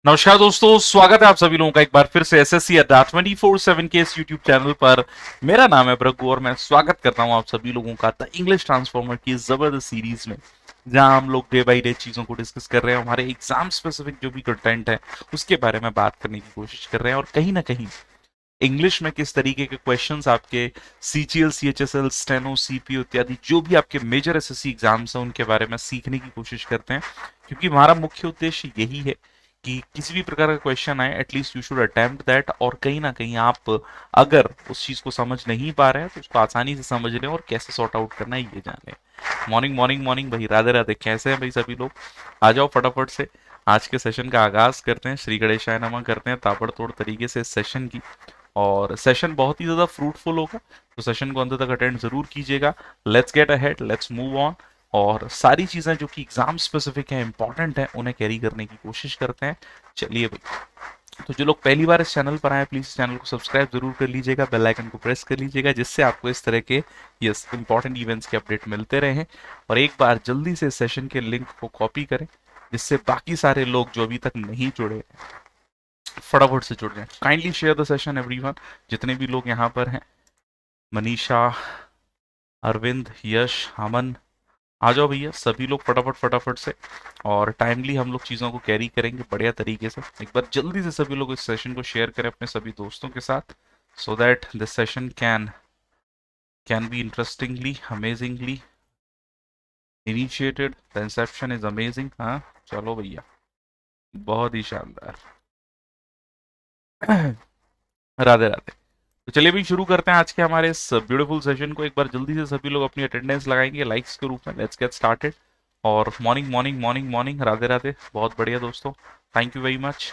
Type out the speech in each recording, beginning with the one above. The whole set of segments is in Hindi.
नमस्कार दोस्तों, स्वागत है आप सभी लोगों का एक बार फिर से एसएससी अड्डा 24/7 के इस यूट्यूब चैनल पर। मेरा नाम है प्रभु और मैं स्वागत करता हूं आप सभी लोगों का द इंग्लिश ट्रांसफॉर्मर की इस जबरदस्त सीरीज में, जहां हम लोग डे बाय डे चीजों को डिस्कस कर रहे हैं। हमारे एग्जाम स्पेसिफिक जो भी कंटेंट है उसके बारे में बात करने की कोशिश कर रहे हैं, और कहीं ना कहीं इंग्लिश में किस तरीके के क्वेश्चंस आपके सीजीएल, सीएचएसएल, स्टेनो, सीपीओ इत्यादि जो भी आपके मेजर एसएससी एग्जाम्स हैं उनके बारे में सीखने की कोशिश करते हैं। क्योंकि हमारा मुख्य उद्देश्य यही है कि किसी भी प्रकार का क्वेश्चन आए, at least you should attempt that, और कहीं ना कहीं आप अगर उस चीज को समझ नहीं पा रहे हैं तो उसको आसानी से समझ लें और कैसे सॉर्ट आउट करना है ये जान लें। मॉर्निंग मॉर्निंग मॉर्निंग भाई, राधे राधे। कैसे हैं भाई सभी लोग? आ जाओ फटाफट से, आज के सेशन का आगाज करते हैं। श्री गणेशाय नमः करते हैं ताबड़तोड़ तरीके से इस सेशन की, और सेशन बहुत ही ज्यादा फ्रूटफुल होगा, तो सेशन को अंत तक अटेंड जरूर कीजिएगा। Let's get ahead, let's move on, और सारी चीजें जो कि एग्जाम स्पेसिफिक है, इंपॉर्टेंट है, उन्हें कैरी करने की कोशिश करते हैं। चलिए भाई, तो जो लोग पहली बार इस चैनल पर आए प्लीज इस चैनल को सब्सक्राइब जरूर कर लीजिएगा, बेल आइकन को प्रेस कर लीजिएगा, जिससे आपको इस तरह के यस इंपॉर्टेंट इवेंट्स के अपडेट मिलते रहें। और एक बार जल्दी से सेशन के लिंक को कॉपी करें, जिससे बाकी सारे लोग जो अभी तक नहीं जुड़े फटाफट से जुड़ जाएं। Kindly share the session everyone, जितने भी लोग यहाँ पर हैं, मनीषा, अरविंद, यश, अमन, आ जाओ भैया सभी लोग फटाफट फटाफट से, और टाइमली हम लोग चीज़ों को कैरी करेंगे बढ़िया तरीके से। एक बार जल्दी से सभी लोग इस सेशन को शेयर करें अपने सभी दोस्तों के साथ, so that this session can be interestingly, amazingly initiated. The Inception is amazing. हाँ चलो भैया, बहुत ही शानदार। राधे राधे। तो चलिए भी शुरू करते हैं आज के हमारे इस ब्यूटीफुल सेशन को। एक बार जल्दी से सभी लोग अपनी अटेंडेंस लगाएंगे लाइक्स के रूप में। Let's get started. और morning morning morning morning, Radhe Radhe, बहुत बढ़िया दोस्तों, थैंक यू वेरी मच।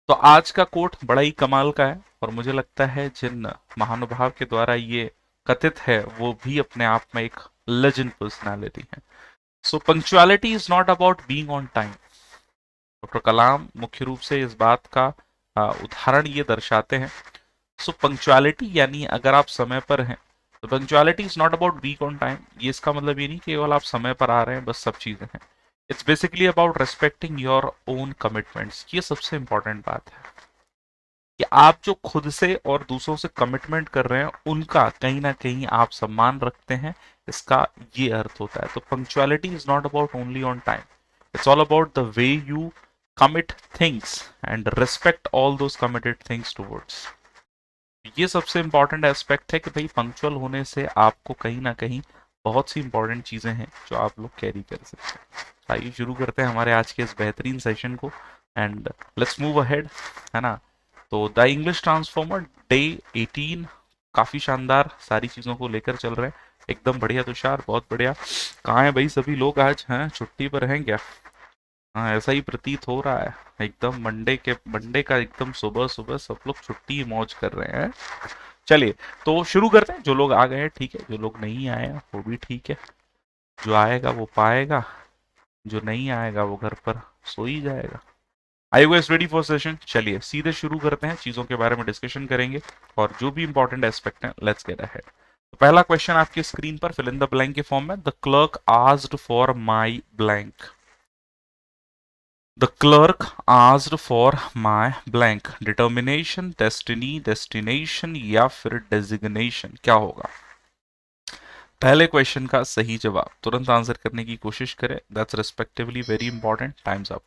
तो आज का कोट बड़ा ही कमाल का है, और मुझे लगता है जिन महानुभाव के द्वारा ये कथित है वो भी अपने आप में एक लेजेंड पर्सनैलिटी है। So punctuality is not about being on time. Doctor Kalam मुख्य रूप से इस बात का उदाहरण ये दर्शाते हैं। सो पंक्चुअलिटी यानी अगर आप समय पर हैं, तो punctuality is not about being on time. ये इसका मतलब ये नहीं केवल आप समय पर आ रहे हैं बस सब चीजें हैं। It's basically about respecting your own commitments. ये सबसे इंपॉर्टेंट बात है कि आप जो खुद से और दूसरों से कमिटमेंट कर रहे हैं उनका कहीं ना कहीं आप सम्मान रखते हैं, इसका ये अर्थ होता है। तो punctuality is not about only on time, it's all about the way you commit things and respect all those committed things towards। ये सबसे इंपॉर्टेंट एस्पेक्ट है कि भाई पंक्चुअल होने से आपको कहीं ना कहीं बहुत सी इंपॉर्टेंट चीजें हैं जो आप लोग कैरी कर सकते हैं। आइए शुरू करते हैं हमारे आज के इस बेहतरीन सेशन को, एंड लेट्स मूव अहेड, है ना। तो द इंग्लिश ट्रांसफॉर्मर डे 18 काफी शानदार सारी चीजों को लेकर चल रहे हैं, एकदम बढ़िया तुषार, बहुत बढ़िया। कहाँ है भाई सभी लोग? आज हैं छुट्टी पर हैं क्या? हाँ ऐसा ही प्रतीत हो रहा है, एकदम मंडे का एकदम सुबह सुबह सब लोग छुट्टी मौज कर रहे हैं। चलिए तो शुरू करते हैं। जो लोग आ गए हैं ठीक है, जो लोग नहीं आए हैं वो भी ठीक है, जो आएगा वो पाएगा, जो नहीं आएगा वो घर पर सो ही जाएगा। I you guys ready for session? चलिए सीधे शुरू करते हैं, चीजों के बारे में डिस्कशन करेंगे और जो भी इंपॉर्टेंट एस्पेक्ट है लेट्स गेट अहेड। तो पहला क्वेश्चन आपकी स्क्रीन पर फिल इन द ब्लैंक के फॉर्म में, the clerk asked for my blank. The clerk asked for my blank। Determination, destiny, destination या फिर डेजिग्नेशन, क्या होगा? पहले क्वेश्चन का सही जवाब तुरंत आंसर करने की कोशिश करें, that's respectively very important. Times up.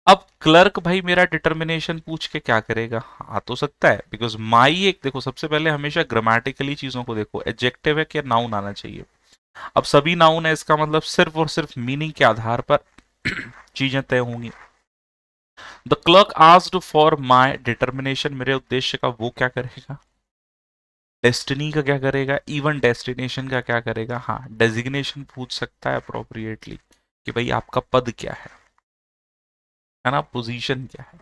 अब क्लर्क भाई मेरा डिटर्मिनेशन पूछ के क्या करेगा? आ तो सकता है, बिकॉज माई एक, देखो सबसे पहले हमेशा ग्रामेटिकली चीजों को देखो, एडजेक्टिव है कि नाउन आना चाहिए। अब सभी नाउन है, इसका मतलब सिर्फ और सिर्फ मीनिंग के आधार पर चीजें तय होंगी। The clerk asked for my determination, मेरे उद्देश्य का वो क्या करेगा? डेस्टिनी का क्या करेगा? इवन डेस्टिनेशन का क्या करेगा? हाँ डेजिग्नेशन पूछ सकता है अप्रोप्रिएटली कि भाई आपका पद क्या है ना, पोजीशन क्या है।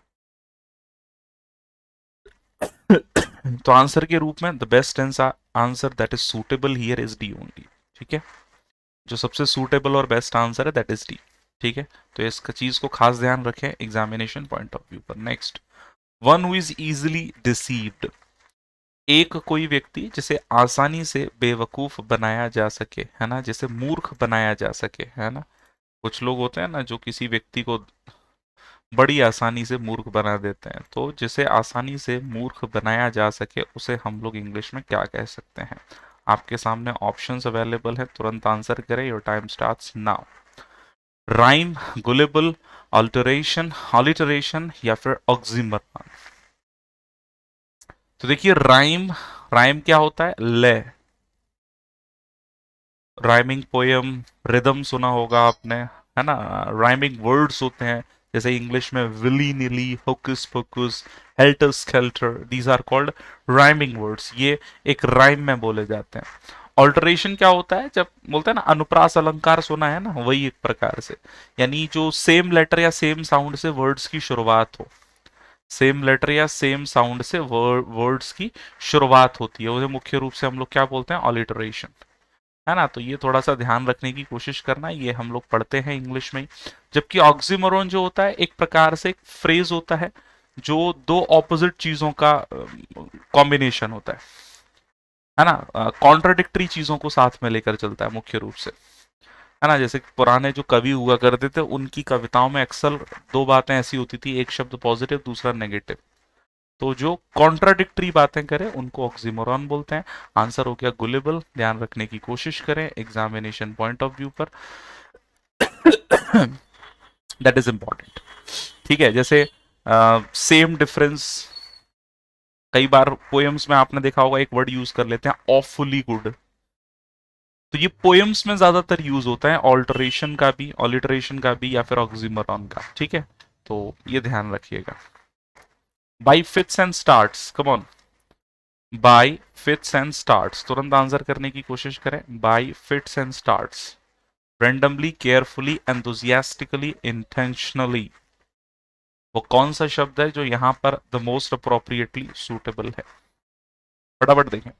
तो आंसर के रूप में the best answer that is suitable here is D only. ठीक है, जो सबसे सूटेबल और बेस्ट आंसर है दैट इज डी। ठीक है, तो इस चीज को खास ध्यान रखें एग्जामिनेशन पॉइंट ऑफ व्यू पर। Next, one who is easily deceived. एक कोई व्यक्ति जिसे आसानी से बेवकूफ बनाया जा सके, है ना, जिसे मूर्ख बनाया जा सके, है ना। कुछ लोग होते हैं ना जो किसी व्यक्ति को बड़ी आसानी से मूर्ख बना देते हैं। तो जिसे आसानी से मूर्ख बनाया जा सके उसे हम लोग इंग्लिश में क्या कह सकते हैं? आपके सामने ऑप्शंस अवेलेबल है, तुरंत आंसर करें। Your time starts now. Rhyme, gullible, alteration, alliteration या फिर ऑक्सीमोरॉन। तो देखिए, राइम, राइम क्या होता है? लय, राइमिंग पोयम, रिदम सुना होगा आपने, है ना? राइमिंग वर्ड्स होते हैं, जैसे इंग्लिश में willy nilly, hocus pocus, helter skelter, these are called rhyming words. ये एक राइम में बोले जाते हैं। ऑल्टरेशन क्या होता है? जब बोलते हैं ना अनुप्रास अलंकार, सुना है ना, वही एक प्रकार से, यानी जो सेम लेटर या सेम साउंड से वर्ड्स की शुरुआत हो, सेम लेटर या सेम साउंड से वर्ड्स की शुरुआत होती है, उसे मुख्य रूप से हम लोग क्या बोलते हैं? ऑलिटरेशन, है ना? तो ये थोड़ा सा ध्यान रखने की कोशिश करना, ये हम लोग पढ़ते हैं इंग्लिश में ही। जबकि ऑक्सीमोरॉन जो होता है, एक प्रकार से एक फ्रेज होता है जो दो ऑपोजिट चीजों का कॉम्बिनेशन होता है ना? कॉन्ट्राडिक्टरी चीजों को साथ में लेकर चलता है मुख्य रूप से, है ना? जैसे पुराने जो कवि हुआ करते थे, उनकी कविताओं में अक्सर दो बातें ऐसी होती थी, एक शब्द पॉजिटिव, दूसरा नेगेटिव। तो जो कॉन्ट्राडिक्टरी बातें करें उनको ऑक्सीमोरॉन बोलते हैं। आंसर हो गया गुलेबल। ध्यान रखने की कोशिश करें एग्जामिनेशन पॉइंट ऑफ व्यू पर, दैट इज इंपॉर्टेंट। ठीक है, जैसे सेम डिफरेंस, कई बार पोएम्स में आपने देखा होगा एक वर्ड यूज कर लेते हैं, ऑफुली गुड। तो ये पोएम्स में ज्यादातर यूज होता है, ऑल्टरेशन का भी, ऑलिटरेशन का भी, या फिर ऑक्सीमोरॉन का। ठीक है, तो ये ध्यान रखिएगा। By fits and starts, come on, by fits and starts, तुरंत आंसर करने की कोशिश करें। By fits and starts, randomly, carefully, enthusiastically, intentionally, वो कौन सा शब्द है जो यहां पर द मोस्ट अप्रोप्रिएटली सूटेबल है? फटाफट देखें,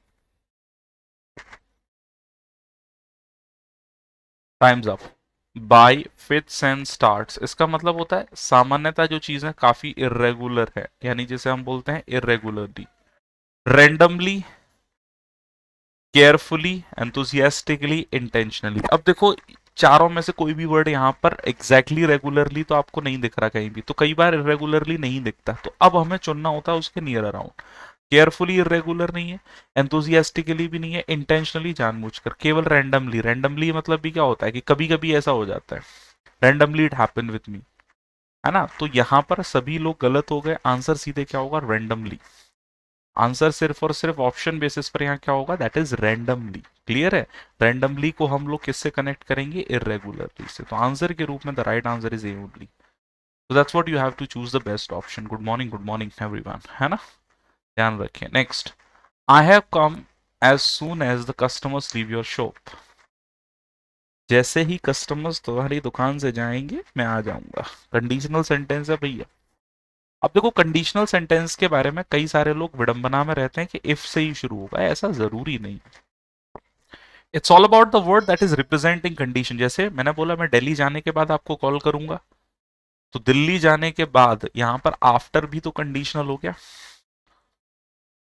times up. Bye fits and starts, इसका मतलब होता है सामान्यतः जो चीजें काफी इरेगुलर है, यानी जिसे हम बोलते हैं irregularly, randomly, carefully, enthusiastically, intentionally. अब देखो, चारों में से कोई भी वर्ड यहाँ पर एग्जैक्टली रेगुलरली तो आपको नहीं दिख रहा कहीं भी, तो कई बार इरेगुलरली नहीं दिखता, तो अब हमें चुनना होता है उसके नियर अराउंड। केयरफुली इरेगुलर नहीं है, एंथुसियास्टिकली भी नहीं है, इंटेंशनली जानबूझकर, केवल रैंडमली। रैंडमली मतलब भी क्या होता है कि कभी कभी ऐसा हो जाता है, randomly it happen with me, है ना? तो यहां पर सभी लोग गलत हो गए, आंसर सीधे क्या होगा? रैंडमली। आंसर सिर्फ और सिर्फ ऑप्शन बेसिस पर यहाँ क्या होगा? That is randomly. क्लियर है? रैंडमली को हम लोग किससे कनेक्ट करेंगे? इरेगुलरली से। तो आंसर के रूप में the right answer is A only. तो that's what you have to choose the best option. Good morning everyone, है ना? ध्यान रखें। Next, I have come as soon as the customers leave your shop. जैसे ही कस्टमर्स तुम्हारी दुकान से जाएंगे मैं आ जाऊंगा। कंडीशनल सेंटेंस है भैया। अब देखो, कंडीशनल सेंटेंस के बारे में कई सारे लोग विडंबना में रहते हैं कि इफ से ही शुरू होगा, ऐसा जरूरी नहीं। It's all about the word that is representing condition. जैसे मैंने बोला, मैं दिल्ली जाने के बाद आपको कॉल करूंगा, तो दिल्ली जाने के बाद यहां पर आफ्टर भी तो कंडीशनल हो गया,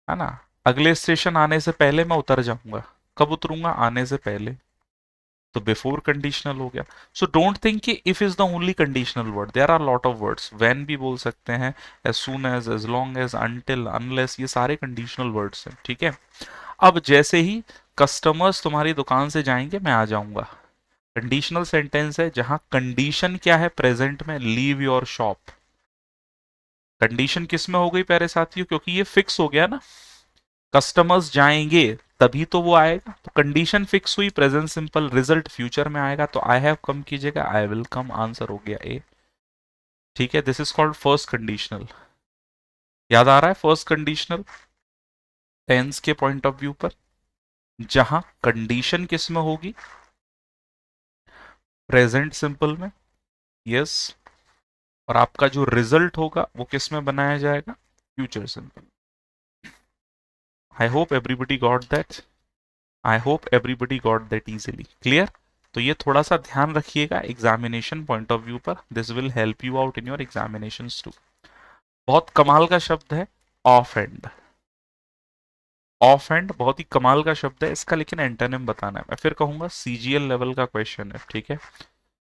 है ना? अगले स्टेशन आने से पहले मैं उतर जाऊंगा, कब उतरूंगा? आने से पहले, तो बिफोर कंडीशनल हो गया। सो डोंट थिंक कि if is the only conditional word, there are lot of words. When भी बोल सकते हैं, as soon as long as, until, unless, ये सारे कंडीशनल वर्ड्स हैं। ठीक है, अब जैसे ही कस्टमर्स तुम्हारी दुकान से जाएंगे मैं आ जाऊंगा, कंडीशनल सेंटेंस है जहां कंडीशन क्या है? प्रेजेंट में, लीव योर शॉप। कंडीशन किस में हो गई प्यारे साथियों? क्योंकि ये फिक्स हो गया ना, कस्टमर्स जाएंगे तभी तो वो आएगा, तो कंडीशन फिक्स हुई, प्रेजेंट सिंपल, रिजल्ट फ्यूचर में आएगा, तो आई हैव कम कीजिएगा, आई विल कम, आंसर हो गया ए। ठीक है, this is called first conditional. याद आ रहा है? फर्स्ट कंडीशनल टेंस के पॉइंट ऑफ व्यू पर, जहां कंडीशन किस में होगी? प्रेजेंट सिंपल में, यस, और आपका जो रिजल्ट होगा वो किस में बनाया जाएगा? Future simple. I hope everybody got that, I hope everybody got that easily. Clear? तो ये थोड़ा सा ध्यान रखिएगा एग्जामिनेशन पॉइंट ऑफ व्यू पर, this will help you out in your examination too. बहुत कमाल का शब्द है ऑफ एंड। ऑफ एंड बहुत ही कमाल का शब्द है इसका, लेकिन एंटोनिम बताना है। मैं फिर कहूंगा सीजीएल लेवल का क्वेश्चन है, ठीक है?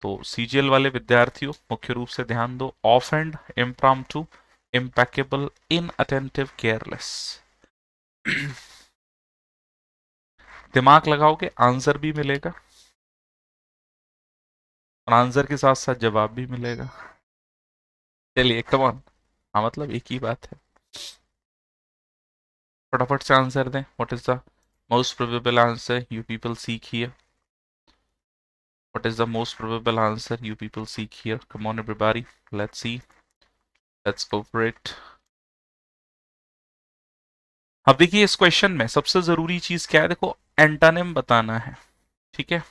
तो सीजीएल वाले विद्यार्थियों मुख्य रूप से ध्यान दो, of hand, impromptu, impeccable, inattentive, careless. दिमाग लगाओगे आंसर भी मिलेगा और आंसर के साथ साथ जवाब भी मिलेगा। चलिए कम ऑन, हाँ मतलब एक ही बात है। फटाफट से आंसर दें। What is the most probable answer you people seek here? What is the most probable answer you people seek here? Come on, everybody. Let's see. Let's go for it. अब देखिए इस क्वेश्चन में सबसे जरूरी चीज क्या है, देखो एंटोनिम बताना है। ठीक है,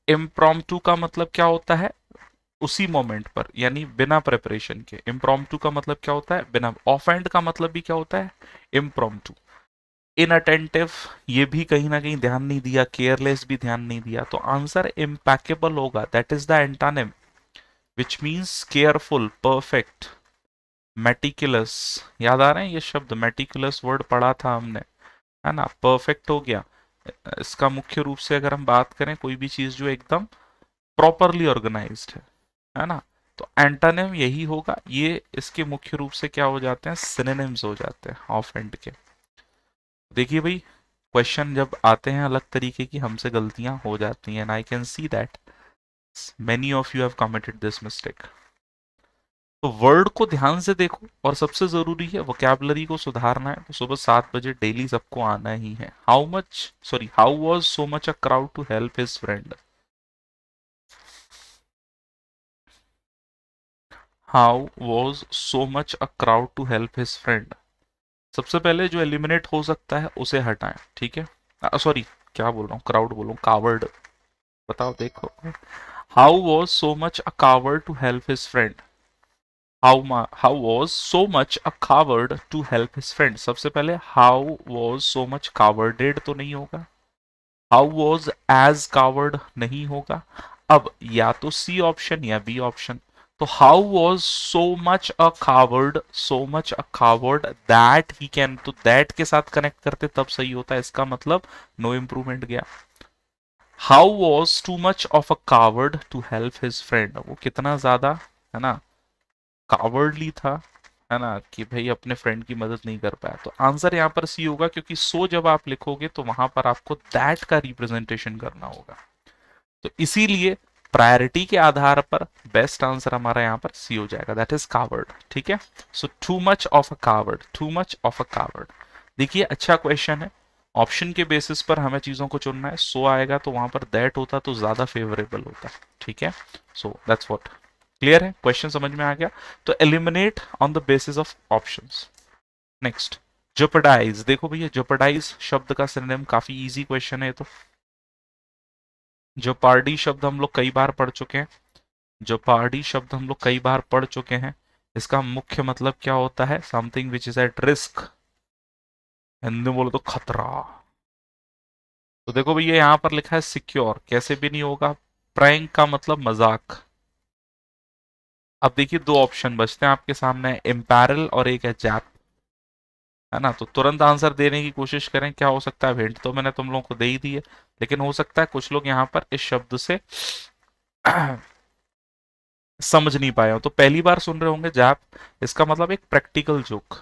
इम्प्रॉम्प्टू का मतलब क्या होता है? उसी मोमेंट पर, यानी बिना प्रिपरेशन के। इम्प्रॉम्प्टू का मतलब क्या होता है? बिना। ऑफेंड का मतलब भी क्या होता है? इम्प्रॉम्प्टू। इनअटेंटिव, ये भी कहीं ना कहीं ध्यान नहीं दिया, केयरलेस भी ध्यान नहीं दिया, तो आंसर इम्पैकेबल होगा। That is the antonym, which means careful, perfect, meticulous. याद आ रहे हैं ये शब्द? मेटिकुलस वर्ड पढ़ा था हमने, है ना? परफेक्ट हो गया। इसका मुख्य रूप से अगर हम बात करें, कोई भी चीज जो एकदम प्रॉपरली ऑर्गेनाइज्ड है ना? तो एंटोनिम यही होगा। ये इसके मुख्य रूप से क्या हो जाते हैं? सिनोनिम्स हो जाते हैं ऑफ एंड के। देखिए भाई, क्वेश्चन जब आते हैं अलग तरीके की, हमसे गलतियां हो जाती हैं, I can see that many of you have committed this mistake. तो वर्ड को ध्यान से देखो, और सबसे जरूरी है वोकैबुलरी को सुधारना है, तो सुबह 7 बजे डेली सबको आना ही है। How was so much a crowd to help his friend? How was so much a crowd to help his friend? सबसे पहले जो एलिमिनेट हो सकता है उसे हटाएं, ठीक है? सॉरी, क्या बोल रहा हूँ, क्राउड बोल रहा हूँ, कावर्ड। बताओ देखो, how was so much a coward to help his friend? How was so much a coward to help his friend? सबसे पहले how was so much cowarded तो नहीं होगा, हाउ वॉज एज कावर्ड नहीं होगा। अब या तो सी ऑप्शन या बी ऑप्शन। तो how was so much a coward that he can, तो दैट के साथ कनेक्ट करते तब सही होता है, इसका मतलब नो इम्प्रूवमेंट गया। How was too much of a coward to help his friend? वो कितना ज्यादा, है ना, कावर्डली था, है ना, कि भाई अपने फ्रेंड की मदद नहीं कर पाया। तो आंसर यहाँ पर सी होगा, क्योंकि सो जब आप लिखोगे तो वहां पर आपको दैट का रिप्रेजेंटेशन करना होगा। तो इसीलिए प्रायोरिटी के आधार पर बेस्ट आंसर हमारा यहाँ पर सी हो जाएगा, दैट इज कावर्ड। ठीक है, so too much of a coward, too much of a coward. देखिए अच्छा क्वेश्चन है, ऑप्शन के बेसिस पर हमें चीजों को चुनना है। सो आएगा तो वहां पर दैट होता तो ज्यादा फेवरेबल होता। ठीक है, सो दैट्स व्हाट। क्लियर है? क्वेश्चन समझ में आ गया? तो eliminate on the basis of options. Next, jeopardise. देखो भैया, जेपरडाइज शब्द का सिनोनिम, काफी इजी क्वेश्चन है तो। जेपार्डी शब्द हम लोग कई बार पढ़ चुके हैं, जेपार्डी शब्द हम लोग कई बार पढ़ चुके हैं। इसका मुख्य मतलब क्या होता है? Something which is at risk, Hindi में बोलो तो खतरा। तो देखो भैया यहाँ पर लिखा है सिक्योर, कैसे भी नहीं होगा। प्रैंक का मतलब मजाक। अब देखिए दो ऑप्शन बचते हैं आपके सामने, इम्पैरल और एक है जैप, है ना? तो तुरंत आंसर देने की कोशिश करें, क्या हो सकता है? हिंट तो मैंने तुम लोगों को दे ही दी है, लेकिन हो सकता है कुछ लोग यहाँ पर इस शब्द से समझ नहीं पाए हो, तो पहली बार सुन रहे होंगे जैप। इसका मतलब एक प्रैक्टिकल जोक।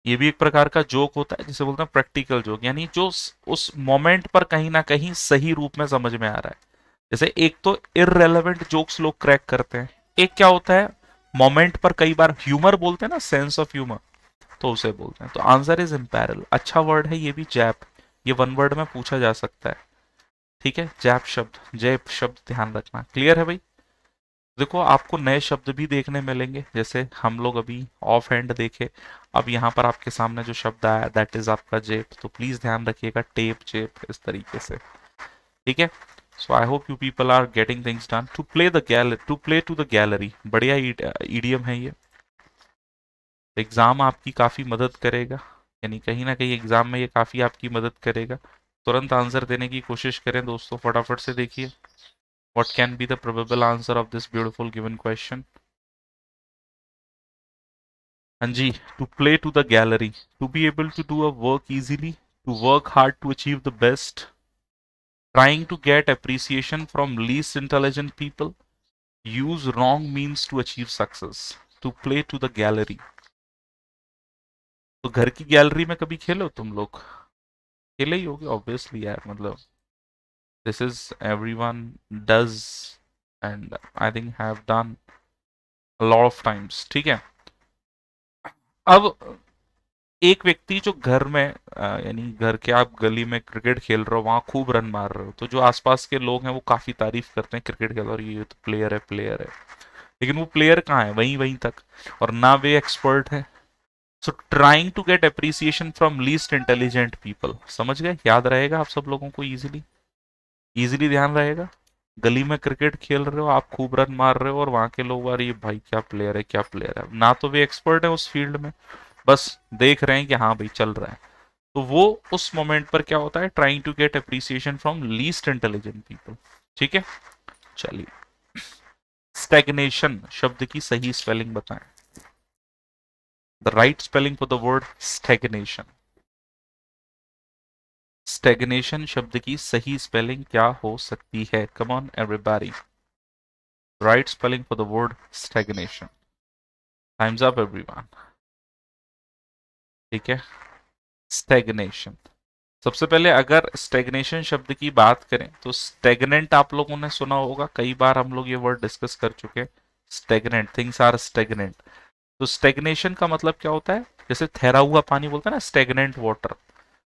ये भी एक प्रकार का जोक होता है जिसे बोलते हैं प्रैक्टिकल जोक, यानी जो उस मोमेंट पर कहीं ना कहीं सही रूप में समझ में आ रहा है। जैसे एक तो इररेलेवेंट जोक्स लोग क्रैक करते हैं, एक क्या होता है, मोमेंट पर कई बार ह्यूमर बोलते हैं ना, सेंस ऑफ ह्यूमर, तो उसे बोलते हैं। तो आंसर इज इम्पैरल। अच्छा वर्ड है ये भी, जैप। ये वन वर्ड में पूछा जा सकता है। ठीक है, जैप शब्द, जैप शब्द ध्यान रखना। क्लियर है भाई? देखो आपको नए शब्द भी देखने मिलेंगे, जैसे हम लोग अभी ऑफ हैंड देखे, अब यहाँ पर आपके सामने जो शब्द आया दैट इज आपका जेप, तो प्लीज ध्यान रखिएगा, टेप, जेप, इस तरीके से। ठीक है, so I hope you people are getting things done. To play the gallery, to play to the gallery, बढ़िया ईडियम है ये। एग्जाम आपकी काफी मदद करेगा, यानी कहीं ना कहीं एग्जाम में ये काफी आपकी मदद करेगा। तुरंत आंसर देने की कोशिश करें दोस्तों, फटाफट से देखिए what can be the probable answer of this beautiful given question? हाँ जी, to play to the gallery, to be able to do a work easily, to work hard to achieve the best, trying to get appreciation from least intelligent people, use wrong means to achieve success, to play to the gallery। तो घर की गैलरी में कभी खेलो तुम लोग? खेले ही होगे ऑब्वियसली यार, मतलब this is everyone does and I think have done a lot of times, ठीक है। अब एक व्यक्ति जो घर में यानी घर के आप गली में क्रिकेट खेल रहे हो, वहां खूब रन मार रहे हो, तो जो आसपास के लोग हैं वो काफी तारीफ करते हैं क्रिकेट खेल, और ये तो प्लेयर है प्लेयर है, लेकिन वो प्लेयर कहाँ है? वहीं वहीं तक, और ना वे एक्सपर्ट है। So trying to get appreciation from least intelligent people, समझ गए? याद रहेगा आप सब लोगों को? इजीली इजीली ध्यान रहेगा। गली में क्रिकेट खेल रहे हो, आप खूब रन मार रहे हो, और वहां के लोग, अरे ये भाई क्या प्लेयर है क्या प्लेयर है, ना तो वे एक्सपर्ट है उस फील्ड में, बस देख रहे हैं कि हाँ भाई चल रहा है। तो वो उस मोमेंट पर क्या होता है? Trying to get appreciation from least intelligent people, ठीक है। चलिए, स्टैग्नेशन शब्द की सही स्पेलिंग बताएं। The right spelling for the word stagnation. Stagnation शब्द की सही स्पेलिंग क्या हो सकती है? Come on everybody, right spelling for the word stagnation. Time's up everyone, ठीक है। स्टैग्नेशन, सबसे पहले अगर स्टेग्नेशन शब्द की बात करें तो स्टेगनेंट आप लोगों ने सुना होगा, कई बार हम लोग ये वर्ड डिस्कस कर चुके हैं। Stagnant, things are stagnant. तो स्टेग्नेशन का मतलब क्या होता है? जैसे ठहरा हुआ पानी बोलते हैं ना, स्टेगनेंट वाटर।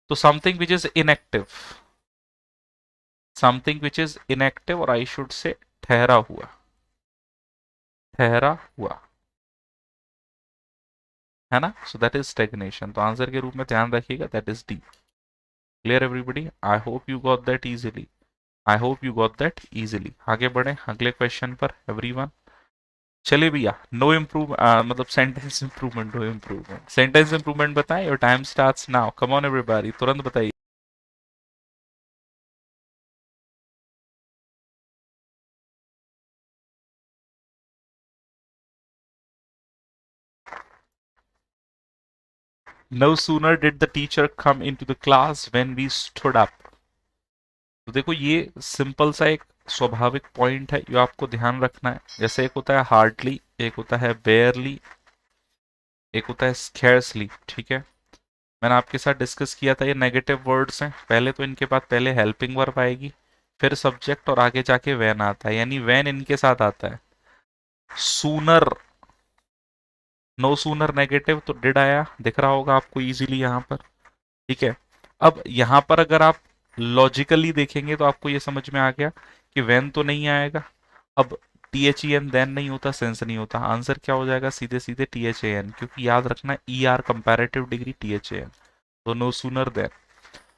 तो something which is inactive, something which is inactive, और आई शुड से ठहरा हुआ, ठहरा हुआ, है ना। So that is stagnation. तो आंसर के रूप में ध्यान रखिएगा, that is D. Clear everybody? I hope you got that easily, I hope you got that easily. आगे बढ़े अगले क्वेश्चन पर एवरीवन। चलिए भैया, नो इम्प्रूव मतलब sentence improvement, no improvement, sentence improvement बताएं। Your time starts now, come on everybody, तुरंत बताइए। No sooner did the teacher come into the class when we stood up। तो देखो ये सिंपल सा एक स्वाभाविक पॉइंट है, जो आपको ध्यान रखना है। जैसे एक होता है हार्डली, एक होता है बेयरली, एक होता है स्कैर्सली, ठीक है। मैंने आपके साथ डिस्कस किया था, ये नेगेटिव वर्ड्स हैं। पहले तो इनके बाद पहले हेल्पिंग वर्ब आएगी, फिर सब्जेक्ट, और आगे जाके वैन आता है, यानी वैन इनके साथ आता है। सूनर, नो सूनर नेगेटिव, तो डिड आया, दिख रहा होगा आपको इजीली यहाँ पर, ठीक है। अब यहाँ पर अगर आप लॉजिकली देखेंगे तो आपको ये समझ में आ गया कि वैन तो नहीं आएगा। अब T H E N then नहीं होता, सेंस नहीं होता, आंसर क्या हो जाएगा? सीधे सीधे टी एच ए एन, क्योंकि याद रखना E R comparative degree T H A N. तो no sooner than,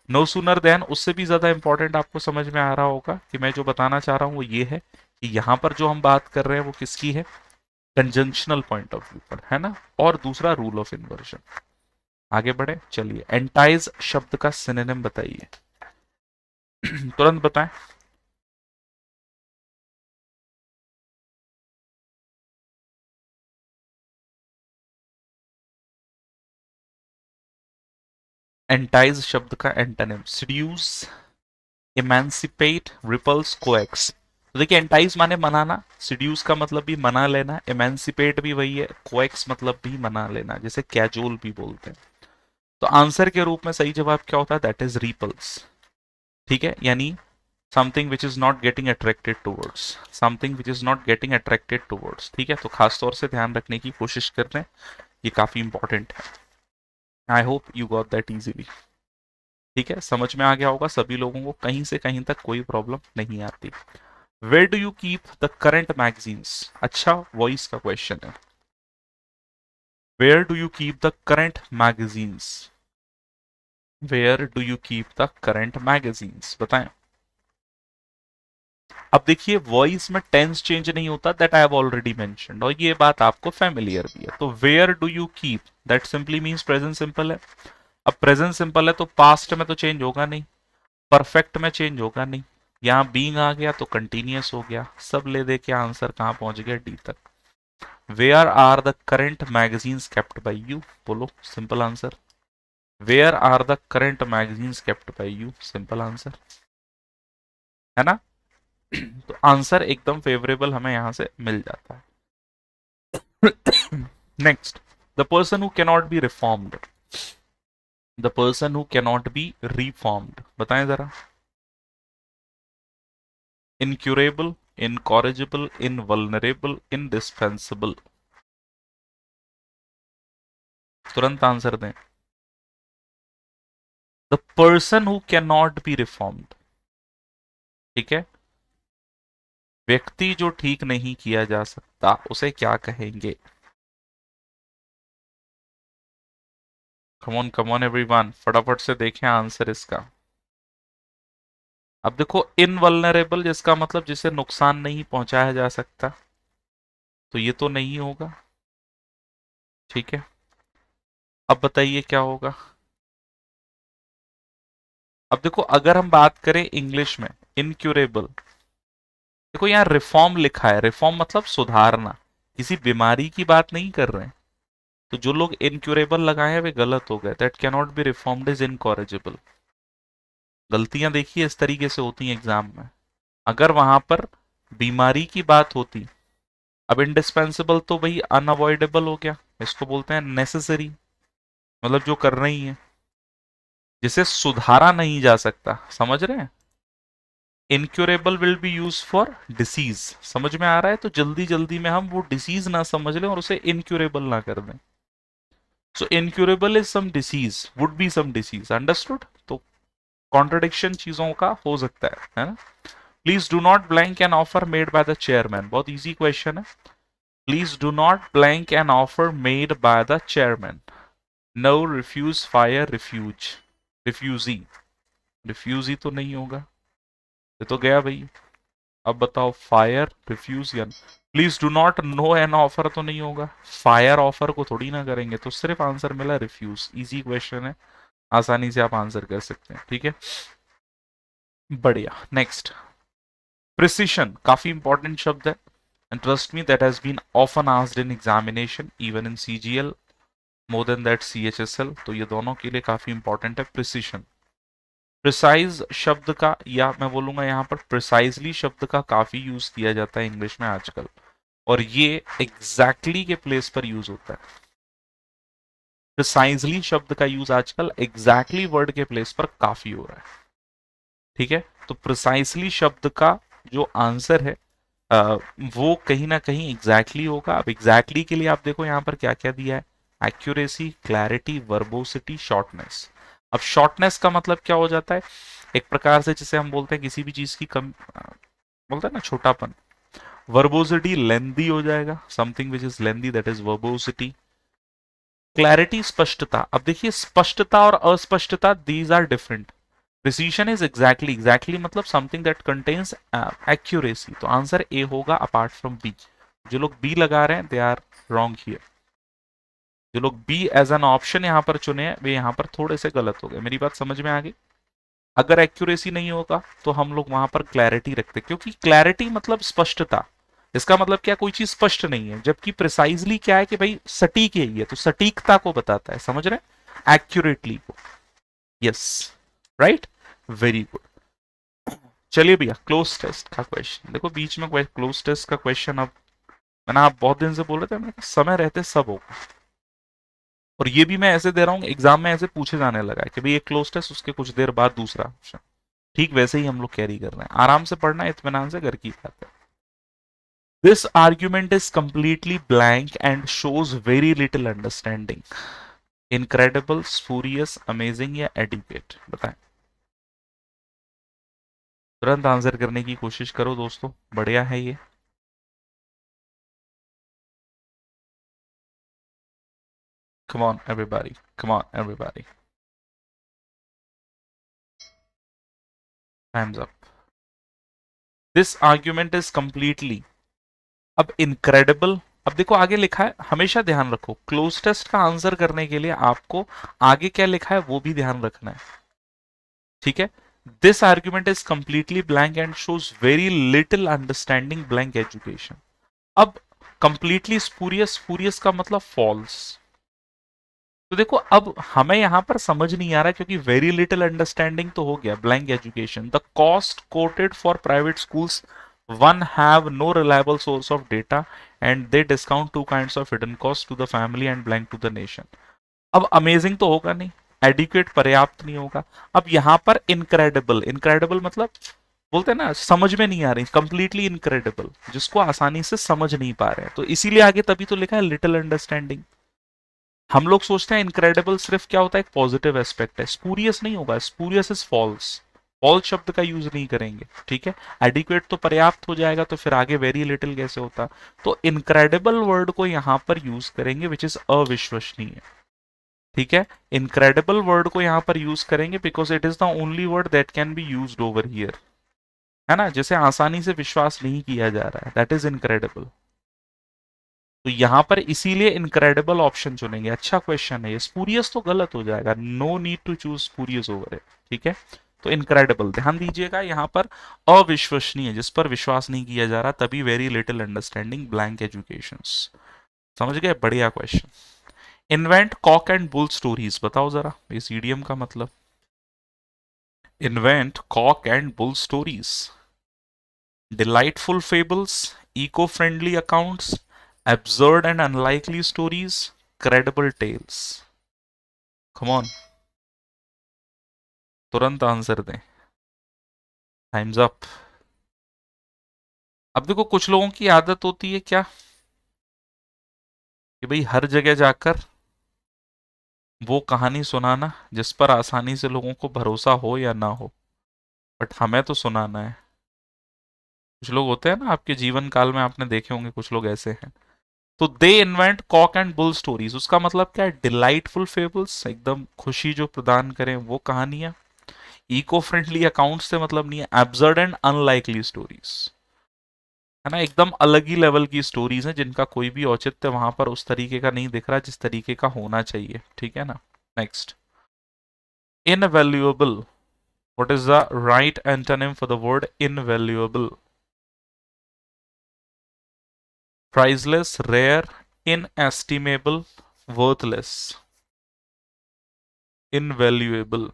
no sooner than उससे भी ज्यादा इंपॉर्टेंट आपको समझ में आ रहा होगा कि मैं जो बताना चाह रहा हूं वो ये है कि यहां पर जो हम बात कर रहे हैं वो किसकी है? कंजंक्शनल पॉइंट ऑफ व्यू पर, है ना। और दूसरा रूल ऑफ इन्वर्जन। आगे बढ़े, चलिए एंटाइज शब्द का सिनोनिम बताइए। तुरंत बताएं। एंटाइज शब्द का antonym, seduce, emancipate, repels, coax. तो देखिए, एंटाइज माने मनाना, सीड्यूस का मतलब भी मना लेना, इमेंसिपेट भी वही है, कोएक्स मतलब भी मना लेना, जैसे कैजुअल भी बोलते हैं। तो आंसर के रूप में सही जवाब क्या होता है? दैट इज रिपल्स, ठीक है। यानी something which is not getting attracted towards, something which is not getting attracted towards, ठीक है। तो खास तौर से ध्यान रखने की कोशिश कर रहे हैं, ये काफी इंपॉर्टेंट है। आई hope you got that easily, ठीक है। समझ में आ गया होगा सभी लोगों को, कहीं से कहीं तक कोई प्रॉब्लम नहीं आती। Where do you keep the current magazines? अच्छा, वॉइस का क्वेश्चन है। Where do you keep the current magazines? Where do you keep the current magazines, बताएं। अब देखिए, वॉइस में टेंस चेंज नहीं होता, that I have already mentioned, और ये बात आपको फेमिलियर भी है। तो where do you keep, that simply means present simple है। अब प्रेजेंट सिंपल है तो पास्ट में तो चेंज होगा नहीं, परफेक्ट में चेंज होगा नहीं, यहाँ बीइंग आ गया तो कंटिन्यूअस हो गया। सब ले दे के आंसर कहां पहुंच गया? डी तक। Where are the current magazines kept by you? बोलो simple answer. Where are the current magazines kept by you? Simple answer. है ना। तो आंसर एकदम फेवरेबल हमें यहां से मिल जाता है। Next, the person who cannot be reformed, the person who cannot be reformed, बताएं जरा। इनक्यूरेबल, इनकॉरिजिबल, इनवल्नरेबल, इंडिस्पेंसिबल, तुरंत आंसर दें। The person who can not be reformed, ठीक है, व्यक्ति जो ठीक नहीं किया जा सकता उसे क्या कहेंगे। कम ऑन एवरीवन, फटाफट से देखें आंसर इसका। अब देखो, इनवल्नरेबल जिसका मतलब जिसे नुकसान नहीं पहुंचाया जा सकता, तो ये तो नहीं होगा, ठीक है। अब बताइए क्या होगा। अब देखो, अगर हम बात करें इंग्लिश में इनक्यूरेबल, देखो यहाँ रिफॉर्म लिखा है, रिफॉर्म मतलब सुधारना, किसी बीमारी की बात नहीं कर रहे हैं। तो जो लोग इनक्यूरेबल लगाए हैं वे गलत हो गए। That can not be reformed is incorrigible. गलतियां देखिए इस तरीके से होती हैं एग्जाम में। अगर वहां पर बीमारी की बात होती, अब इंडिस्पेंसिबल तो भाई अनअवॉइडेबल हो गया, इसको बोलते हैं नेसेसरी, मतलब जो करना ही है, जिसे सुधारा नहीं जा सकता, समझ रहे हैं। Incurable will be use for disease, समझ में आ रहा है। तो जल्दी जल्दी में हम वो डिसीज ना समझ लें और उसे इनक्यूरेबल ना कर दें। So incurable is some disease, would be some disease, understood. तो कॉन्ट्रडिक्शन चीजों का हो सकता है ना। Please do not blank an offer made by the chairman, बहुत इजी क्वेश्चन है। Please do not blank an offer made by the chairman. No, refuse, fire, refuse, refugee, refugee तो नहीं होगा, ये तो गया भाई। अब बताओ, फायर, रिफ्यूज या please do not no an offer तो नहीं होगा, फायर ऑफर को थोड़ी ना करेंगे, तो सिर्फ आंसर मिला रिफ्यूज। इजी क्वेश्चन है, आसानी से आप आंसर कर सकते हैं, ठीक है, बढ़िया। नेक्स्ट, प्रिसिशन काफी इंपॉर्टेंट शब्द है, and trust me that has been often asked in examination even in CGL, more than that CHSL, तो ये दोनों के लिए काफी इंपॉर्टेंट है प्रिसिशन। प्रिसाइज शब्द का, या मैं बोलूंगा यहाँ पर प्रिसाइजली शब्द का काफी यूज किया जाता है इंग्लिश में आजकल, और ये एग्जैक्टली के प्लेस पर यूज होता है। प्रिसाइजली शब्द का यूज आजकल एग्जैक्टली वर्ड के प्लेस पर काफी हो रहा है, ठीक है। तो प्रिसाइसली शब्द का जो आंसर है वो कहीं ना कहीं एग्जैक्टली होगा। अब एग्जैक्टली के लिए आप देखो यहाँ पर क्या क्या दिया है, एक्यूरेसी, क्लैरिटी, वर्बोसिटी, शॉर्टनेस। अब शॉर्टनेस का मतलब क्या हो जाता है, एक प्रकार से जिसे हम बोलते हैं किसी भी चीज की कम, बोलते हैं ना छोटापन। वर्बोसिटी लेंदी हो जाएगा, something which is lengthy, that is verbosity. Clarity, स्पष्टता। अब देखिए, स्पष्टता और अस्पष्टता, these are different. Precision is exactly, exactly मतलब समथिंग दैट कंटेन्स एक्यूरेसी, तो आंसर ए होगा अपार्ट फ्रॉम बी। जो लोग बी लगा रहे हैं दे आर रॉन्ग हियर। जो लोग बी एज एन ऑप्शन यहां पर चुने हैं वे यहां पर थोड़े से गलत हो गए। मेरी बात समझ में आ गई। अगर एक्यूरेसी नहीं होगा तो हम लोग वहां पर क्लैरिटी रखते, क्योंकि क्लैरिटी मतलब स्पष्टता। इसका मतलब क्या, कोई चीज स्पष्ट नहीं है, जबकि प्रिसाइजली क्या है कि भाई सटीक यही है, तो सटीकता को बताता है, समझ रहे हैं, एक्यूरेटली को। Yes, right, very good. चलिए भैया, क्लोज टेस्ट का क्वेश्चन देखो, बीच में क्लोज टेस्ट का क्वेश्चन, अब मैंने आप बहुत दिन से बोल रहे थे, मैंने कहा समय रहते सब होगा, और ये भी मैं ऐसे दे रहा हूँ, एग्जाम में ऐसे पूछे जाने लगा है कि भाई एक क्लोज टेस्ट, उसके कुछ देर बाद दूसरा ऑप्शन, ठीक वैसे ही हम लोग कैरी कर रहे हैं। आराम से पढ़ना है, इत्मीनान से, घर की बात है। This argument is completely blank and shows very little understanding. Incredible, spurious, amazing या एडिक्वेट, बताएं। तुरंत आंसर करने की कोशिश करो दोस्तों, बढ़िया है ये। Come on, everybody. Come on, everybody. Time's up. This argument is completely. अब incredible. अब देखो आगे लिखा है, हमेशा ध्यान रखो, क्लोज टेस्ट का आंसर करने के लिए आपको आगे क्या लिखा है वो भी ध्यान रखना है, ठीक है। This argument is completely blank and shows very little understanding blank education. अब कंप्लीटली स्पूरियस, स्पूरियस का मतलब फॉल्स, तो देखो अब हमें यहाँ पर समझ नहीं आ रहा क्योंकि वेरी लिटिल अंडरस्टैंडिंग तो हो गया। Blank education, the cost quoted for private schools one have no reliable source of data and they discount two kinds of hidden cost to the family and blank to the nation। अब अमेजिंग तो होगा नहीं, एडिक्वेट पर्याप्त नहीं होगा। अब यहां पर इनक्रेडिबल, इनक्रेडिबल मतलब बोलते हैं ना समझ में नहीं आ रही, कंप्लीटली इनक्रेडिबल, जिसको आसानी से समझ नहीं पा रहे हैं, तो इसीलिए आगे तभी तो लिखा है लिटिल अंडरस्टैंडिंग। हम लोग सोचते हैं इनक्रेडिबल सिर्फ क्या होता है, एक पॉजिटिव एस्पेक्ट है, स्पूरियस नहीं होगा, स्पूरियस इज फॉल्स, फॉल्स शब्द का यूज नहीं करेंगे, ठीक है। एडिक्वेट तो पर्याप्त हो जाएगा, तो फिर आगे वेरी लिटिल कैसे होता, तो इनक्रेडिबल वर्ड को यहां पर यूज करेंगे विच इज अविश्वसनीय, ठीक है। इनक्रेडिबल वर्ड को यहां पर यूज करेंगे because it is the only word that can be used over here, है ना, जिसे आसानी से विश्वास नहीं किया जा रहा है, दैट इज इनक्रेडिबल। तो यहां पर इसीलिए इनक्रेडिबल ऑप्शन चुनेंगे। अच्छा क्वेश्चन है ये, स्पूरियस तो गलत हो जाएगा, no need to choose spurious over it, ठीक है। तो इनक्रेडिबल ध्यान दीजिएगा, यहां पर अविश्वसनीय, जिस पर विश्वास नहीं किया जा रहा, तभी very little understanding, blank education. समझ गए, बढ़िया question. Invent cock and bull stories, बताओ जरा इस ईडियम का मतलब। Invent cock and bull stories, delightful fables, eco-friendly accounts, absurd and unlikely stories, credible tales। Come on, तुरंत आंसर दें, टाइम्स अप। अब देखो कुछ लोगों की आदत होती है क्या, कि भाई हर जगह जाकर वो कहानी सुनाना जिस पर आसानी से लोगों को भरोसा हो या ना हो, बट हमें तो सुनाना है। कुछ लोग होते हैं ना, आपके जीवन काल में आपने देखे होंगे कुछ लोग ऐसे हैं। तो they invent cock and bull stories, उसका मतलब क्या है, डिलाइटफुल फेबल्स, एकदम खुशी जो प्रदान करें वो कहानियां। इको फ्रेंडली अकाउंट से मतलब नहीं है, एब्सर्ड एंड अनलाइकली स्टोरीज, है ना, एकदम अलग ही लेवल की स्टोरीज हैं जिनका कोई भी औचित्य वहां पर उस तरीके का नहीं दिख रहा जिस तरीके का होना चाहिए, ठीक है ना। Next, invaluable, what is the right antonym for the word invaluable. Priceless, rare, inestimable, worthless, invaluable।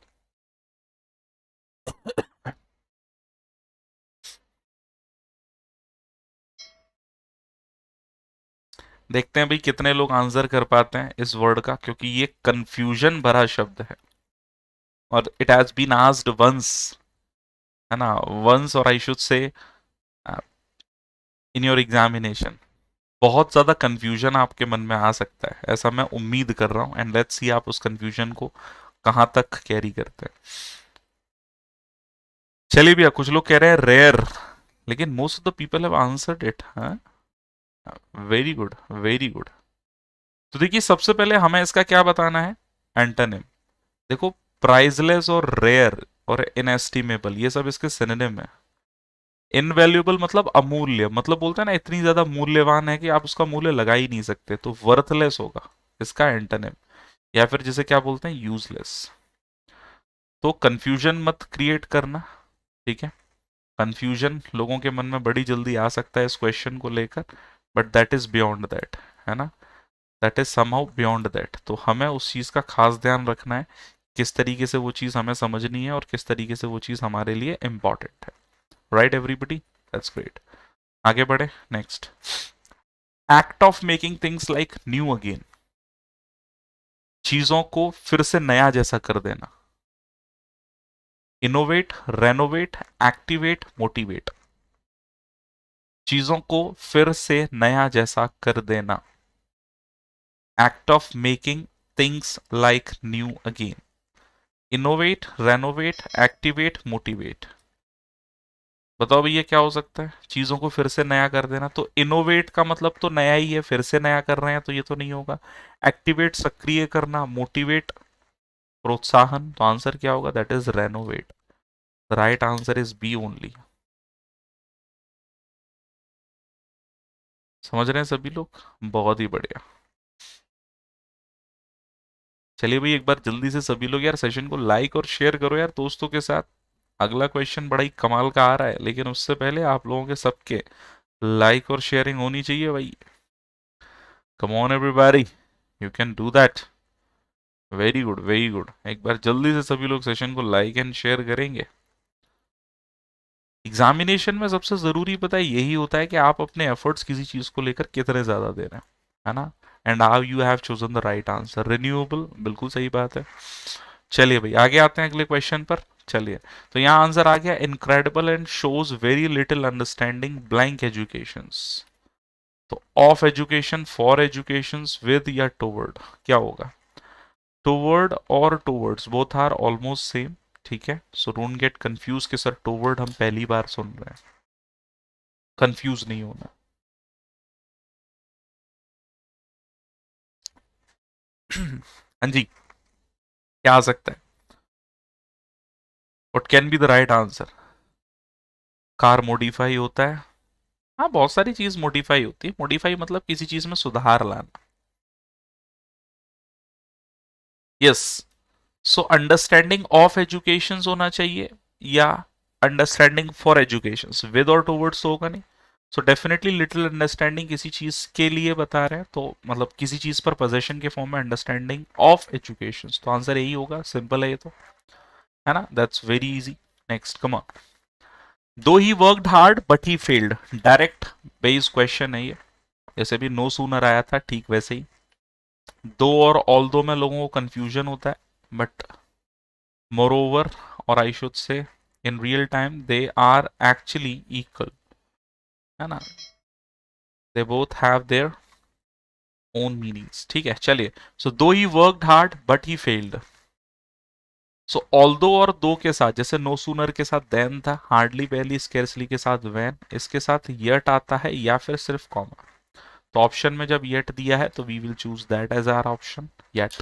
देखते हैं भाई कितने लोग आंसर कर पाते हैं इस वर्ड का, क्योंकि ये कंफ्यूजन भरा शब्द है और it has been asked once, है ना, वंस, और आई शुड से इन योर एग्जामिनेशन। बहुत ज्यादा कंफ्यूजन आपके मन में आ सकता है, ऐसा मैं उम्मीद कर रहा हूं, एंड लेट्स सी आप उस कंफ्यूजन को कहां तक कैरी करते हैं। चलिए भैया, कुछ लोग कह रहे हैं रेयर, लेकिन most of the people have answered it. Very good, very good. तो देखिए सबसे पहले हमें इसका क्या बताना है, एंटोनिम। देखो प्राइजलेस और रेयर और इनएस्टिमेबल ये सब इसके सिनोनिम है। इनवैल्यूएबल मतलब अमूल्य, मतलब बोलते हैं ना इतनी ज्यादा मूल्यवान है कि आप उसका मूल्य लगा ही नहीं सकते, तो वर्थलेस होगा इसका एंटोनिम, या फिर जिसे क्या बोलते हैं, यूजलेस। तो कंफ्यूजन मत क्रिएट करना, ठीक है। कंफ्यूजन लोगों के मन में बड़ी जल्दी आ सकता है इस क्वेश्चन को लेकर, but that is beyond that, है ना, that is somehow beyond that. तो हमें उस चीज का खास ध्यान रखना है, किस तरीके से वो चीज हमें समझनी है और किस तरीके से वो चीज हमारे लिए इंपॉर्टेंट है। Right everybody, that's great. आगे बढ़े, next, act of making things like new again, चीजों को फिर से नया जैसा कर देना। इनोवेट, रेनोवेट, एक्टिवेट, मोटिवेट, चीजों को फिर से नया जैसा कर देना। Act of making things like new again, innovate, renovate, activate, motivate. बताओ भैया क्या हो सकता है, चीजों को फिर से नया कर देना, तो इनोवेट का मतलब तो नया ही है, फिर से नया कर रहे हैं तो ये तो नहीं होगा। एक्टिवेट सक्रिय करना, मोटिवेट प्रोत्साहन, तो आंसर क्या होगा, that is renovate. Right answer is B only. समझ रहे हैं सभी लोग, बहुत ही बढ़िया। चलिए भाई एक बार जल्दी से सभी लोग यार सेशन को लाइक और शेयर करो यार दोस्तों के साथ। अगला क्वेश्चन बड़ा ही कमाल का आ रहा है, लेकिन उससे पहले आप लोगों के सबके लाइक और शेयरिंग होनी चाहिए भाई। कम on everybody, you can do that. Very good very good. एक बार जल्दी से सभी लोग सेशन को लाइक एंड शेयर करेंगे। एग्जामिनेशन में सबसे जरूरी पता है यही होता है कि आप अपने एफर्ट्स किसी चीज को लेकर कितने ज्यादा दे रहे हैं, है ना। And how you have chosen the right answer, renewable, बिल्कुल सही बात है। चलिए भाई आगे आते हैं अगले क्वेश्चन पर। चलिए, तो यहाँ आंसर आ गया, incredible and shows very little understanding blank educations. तो of education, for education, with या टुवर्ड, क्या होगा? टुवर्ड और towards both are almost same, ठीक है। सो डोंट गेट कंफ्यूज कि सर टुवर्ड हम पहली बार सुन रहे हैं, कंफ्यूज नहीं होना। हाँ जी, क्या आ सकता है? What can be the right answer? Car modify होता है। हाँ, बहुत सारी चीज मॉडिफाई होती है। मॉडिफाई मतलब किसी चीज में सुधार लाना। Yes. So understanding of education होना चाहिए, या अंडरस्टैंडिंग फॉर एजुकेशन, विद और टुवर्ड्स तो होगा नहीं। सो डेफिनेटली लिटिल अंडरस्टैंडिंग किसी चीज के लिए बता रहे हैं, तो मतलब किसी चीज पर पोजेशन के फॉर्म में अंडरस्टैंडिंग ऑफ एजुकेशन, तो आंसर यही होगा। सिंपल है ये तो, है ना। That's very easy. Next come on. Though he worked hard but he failed, direct based question है ये। जैसे भी नो सूनर आया था, ठीक वैसे ही। दो और ऑल दो में लोगों को कंफ्यूजन होता है, but moreover, or I should say in real time, they are actually equal, है ना। they both have their own meanings, ठीक है। चलिए, so though he worked hard but he failed, so although और दो के साथ, जैसे no sooner के साथ then था, hardly barely scarcely के साथ when, इसके साथ yet आता है या फिर सिर्फ कॉमा। तो ऑप्शन में जब yet दिया है तो we will choose that as our option, yet,